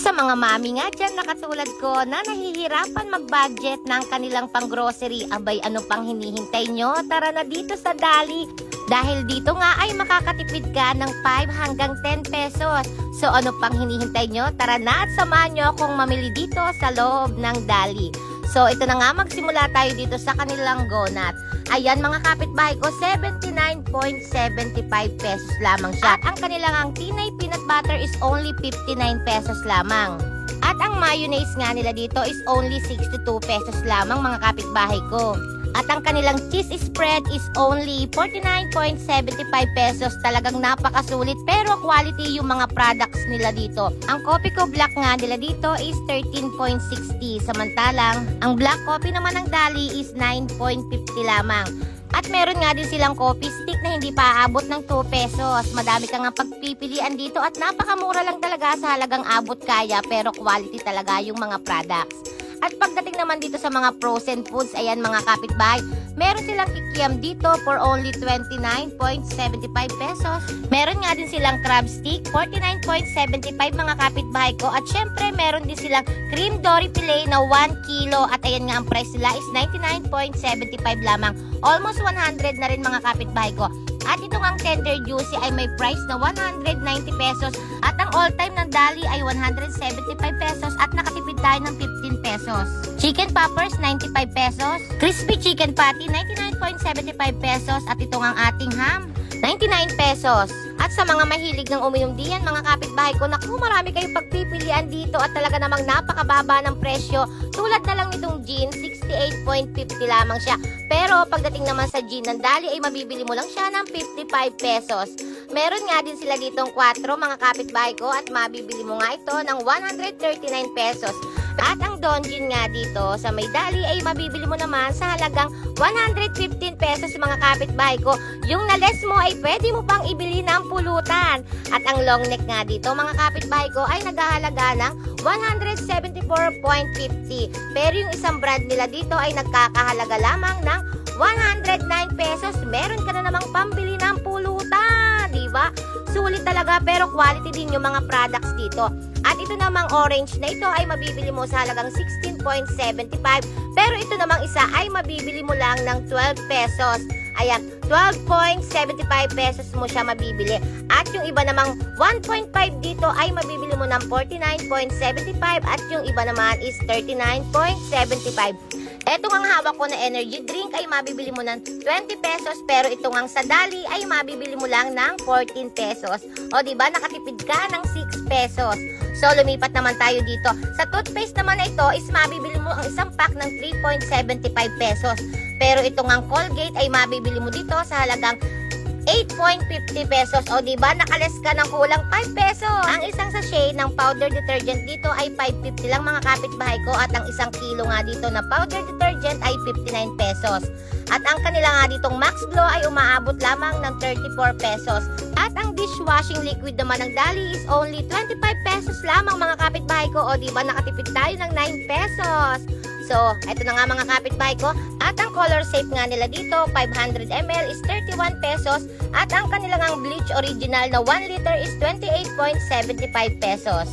Sa mga mami nga dyan na katulad ko na nahihirapan mag-budget ng kanilang pang-grocery, abay ano pang hinihintay nyo? Tara na dito sa Dali. Dahil dito nga ay makakatipid ka ng 5 hanggang 10 pesos. So ano pang hinihintay nyo? Tara na at samahan nyo akong mamili dito sa loob ng Dali. So ito na nga, magsimula tayo dito sa kanilang Gonat. Ayan mga kapitbahay ko, 79.75 pesos lamang siya. At ang kanilang Tinay Peanut Butter is only 59 pesos lamang. At ang mayonnaise nga nila dito is only 62 pesos lamang mga kapitbahay ko. At ang kanilang cheese spread is only 49.75 pesos. Talagang napakasulit pero quality yung mga products nila dito. Ang coffee ko black nga nila dito is 13.60. Samantalang, ang black coffee naman ng Dali is 9.50 lamang. At meron nga din silang coffee stick na hindi pa aabot ng 2 pesos. Madami kang pagpipilian dito at napakamura lang talaga sa halagang abot kaya pero quality talaga yung mga products. At pagdating naman dito sa mga frozen foods, ayan mga kapitbahay, meron silang kikiam dito for only 29.75 pesos. Meron nga din silang crab stick, 49.75 mga kapitbahay ko. At syempre, meron din silang cream dory fillet na 1 kilo. At ayan nga ang price nila is 99.75 lamang. Almost 100 na rin mga kapitbahay ko. At itong ang tender juicy ay may price na 190 pesos. At ang all-time ng Dali ay 175 pesos. At nakatipid tayo ng 15 pesos. Chicken poppers, 95 pesos. Crispy chicken patty, 99.75 pesos. At itong ang ating ham, 99 pesos. At sa mga mahilig ng uminom diyan, mga kapitbahay ko, naku, marami kayong pagpipilian dito at talaga namang napakababa ng presyo. Tulad na lang nitong gin, 68.50 lamang siya. Pero pagdating naman sa gin ng Dali ay mabibili mo lang siya ng 55 pesos. Meron nga din sila ditong 4 mga kapitbahay ko at mabibili mo nga ito ng 139 pesos. At ang Don Gin nga dito sa may Dali ay mabibili mo naman sa halagang 115 pesos mga kapitbahay ko. Yung na-less mo ay pwede mo pang ibili ng pulutan. At ang long neck nga dito mga kapitbahay ko ay naghahalaga ng 174.50. Pero yung isang brand nila dito ay nagkakahalaga lamang ng 109 pesos. Meron ka na namang pambili ng pulutan, di ba? Sulit talaga pero quality din yung mga products dito. At ito namang orange na ito ay mabibili mo sa halagang 16.75. Pero ito namang isa ay mabibili mo lang ng 12 pesos. Ayan, 12.75 pesos mo siya mabibili. At yung iba namang 1.5 dito ay mabibili mo ng 49.75. At yung iba naman is 39.75. Etong ang hawak ko na energy drink ay mabibili mo ng 20 pesos. Pero itong ang sa Dali ay mabibili mo lang ng 14 pesos. O diba, nakatipid ka ng 6 pesos. So, lumipat naman tayo dito. Sa toothpaste naman na ito is mabibili mo ang isang pack ng 3.75 pesos. Pero itong ang Colgate ay mabibili mo dito sa halagang 8.50 pesos. O diba, nakales ka ng kulang 5 pesos. Ang isang sachet ng powder detergent dito ay 5.50 lang mga kapitbahay ko. At ang isang kilo nga dito na powder detergent ay 59 pesos. At ang kanila nga ditong Max Glow ay umaabot lamang ng 34 pesos. At ang dishwashing liquid naman ng Dali is only 25 pesos lamang mga kapitbahay ko. O diba, nakatipid tayo ng 9 pesos. So, eto na nga mga kapitbahay ko. At ang color safe nga nila dito, 500 ml is 31 pesos. At ang kanilang ang bleach original na 1 liter is 28.75 pesos.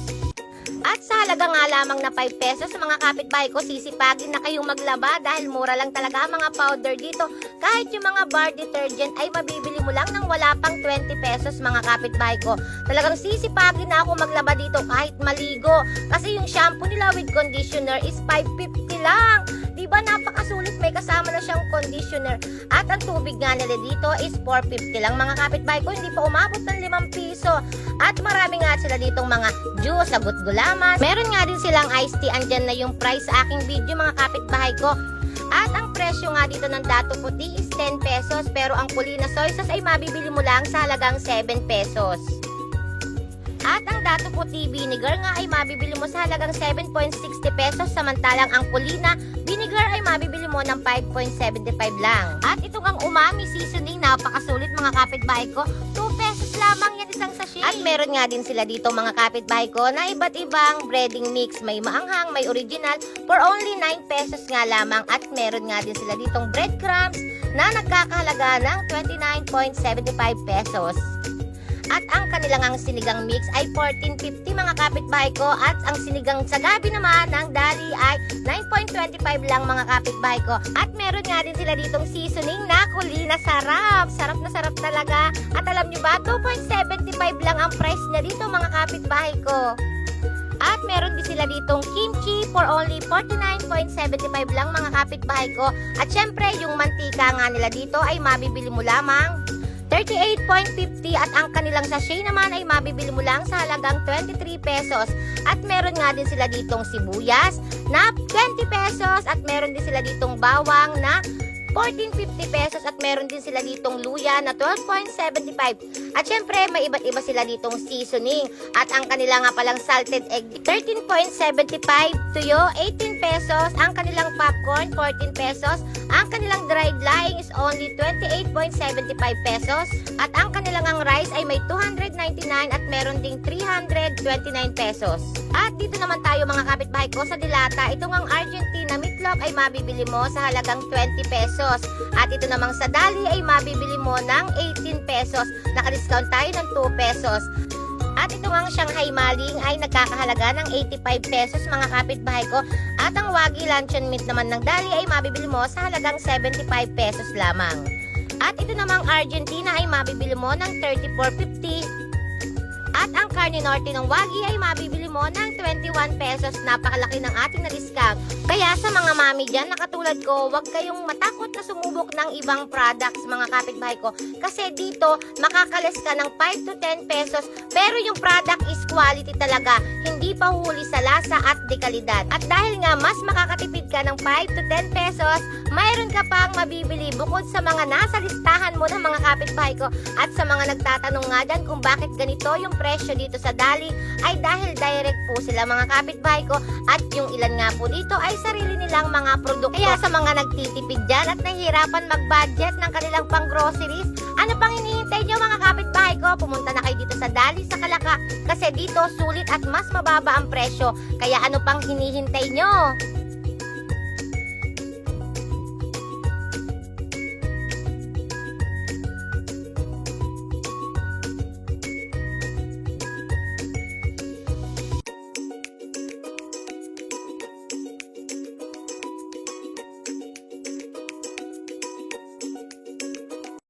At sa halaga nga lamang na 5 pesos, mga kapitbahay ko, sisipagin na kayong maglaba dahil mura lang talaga ang mga powder dito. Kahit yung mga bar detergent ay mabibili mo lang ng wala pang 20 pesos mga kapitbahay ko. Talagang sisipagin na ako maglaba dito kahit maligo. Kasi yung shampoo nila with conditioner is 5.50 lang. Diba, napakasulit, may kasama na siyang conditioner. At ang tubig nga nila dito is 4.50 lang mga kapitbahay ko, hindi pa umabot ng 5 piso. At marami nga sila ditong mga juice, sagot gulamas. Meron nga din silang iced tea, andyan na yung price sa aking video mga kapitbahay ko. At ang presyo nga dito ng Dato Puti is 10 pesos, pero ang Purina Soy Sauce ay mabibili mo lang sa halagang 7 pesos. At ang Dato Puti Vinegar nga ay mabibili mo sa halagang 7.60 pesos, samantalang ang Purina Vinegar ay mabibili mo ng 5.75 lang. At itong ang Umami Seasoning, napakasulit mga kapitbahay ko, 2 pesos lamang yan isang sachet. At meron nga din sila dito mga kapitbahay ko na iba't ibang breading mix. May maanghang, may original, for only 9 pesos nga lamang. At meron nga din sila ditong breadcrumbs na nagkakahalaga ng 29.75 pesos. At ang kanilang ang sinigang mix ay 14.50 mga kapitbahay ko. At ang sinigang sa gabi naman ng Dali ay 9.25 lang mga kapitbahay ko. At meron nga din sila ditong seasoning na kulina. Sarap! Sarap na sarap talaga. At alam nyo ba, 2.75 lang ang price niya dito mga kapitbahay ko. At meron din sila ditong kimchi for only 49.75 lang mga kapitbahay ko. At syempre, yung mantika nga nila dito ay mabibili mo lamang 38.50 at ang kanilang sachet naman ay mabibili mo lang sa halagang 23 pesos. At meron nga din sila ditong sibuyas na 20 pesos at meron din sila ditong bawang na 14.50 pesos at meron din sila ditong luya na 12.75. At syempre, may iba't iba sila ditong seasoning. At ang kanila nga palang salted egg, 13.75. Tuyo, 18 pesos. Ang kanilang popcorn, 14 pesos. Ang kanilang dried laing is only 28.75 pesos. At ang kanilang ang rice ay may 299 at meron ding 329 pesos. At dito naman tayo mga kapitbahay ko sa Dilata. Itong ang Argentina meatloaf ay mabibili mo sa halagang 20 pesos. At ito namang sa Dali ay mabibili mo ng 18 pesos. Naka-discount tayo ng 2 pesos. At ito ang Shanghai Maling ay nagkakahalaga ng 85 pesos mga kapitbahay ko. At ang Wagyu luncheon meat naman ng Dali ay mabibili mo sa halagang 75 pesos lamang. At ito namang Argentina ay mabibili mo ng 34.50. At ang Carne Norte ng Wagyu ay mabibili mo ng 21 pesos. Napakalaki ng ating na-discount. Kaya sa mga mami dyan na katulad ko, huwag kayong matakot na sumubok ng ibang products mga kapitbahay ko. Kasi dito, makakalis ka ng 5 to 10 pesos. Pero yung product is quality talaga. Hindi pa huli sa lasa at dekalidad. At dahil nga mas makakatipid ka ng 5 to 10 pesos, mayroon ka pang mabibili bukod sa mga nasa listahan mo ng mga kapitbahay ko. At sa mga nagtatanong nga dyan kung bakit ganito yung presyo dito sa Dali, ay dahil direct po sila mga kapitbahay ko. At yung ilan nga po dito ay sarili nilang mga produkto. Kaya sa mga nagtitipid dyan at nahihirapan mag-budget ng kanilang pang-groceries, ano pang hinihintay nyo mga kapitbahay ko? Pumunta na kayo dito sa Dali sa Kalaka. Kasi dito sulit at mas mababa ang presyo. Kaya ano pang hinihintay nyo?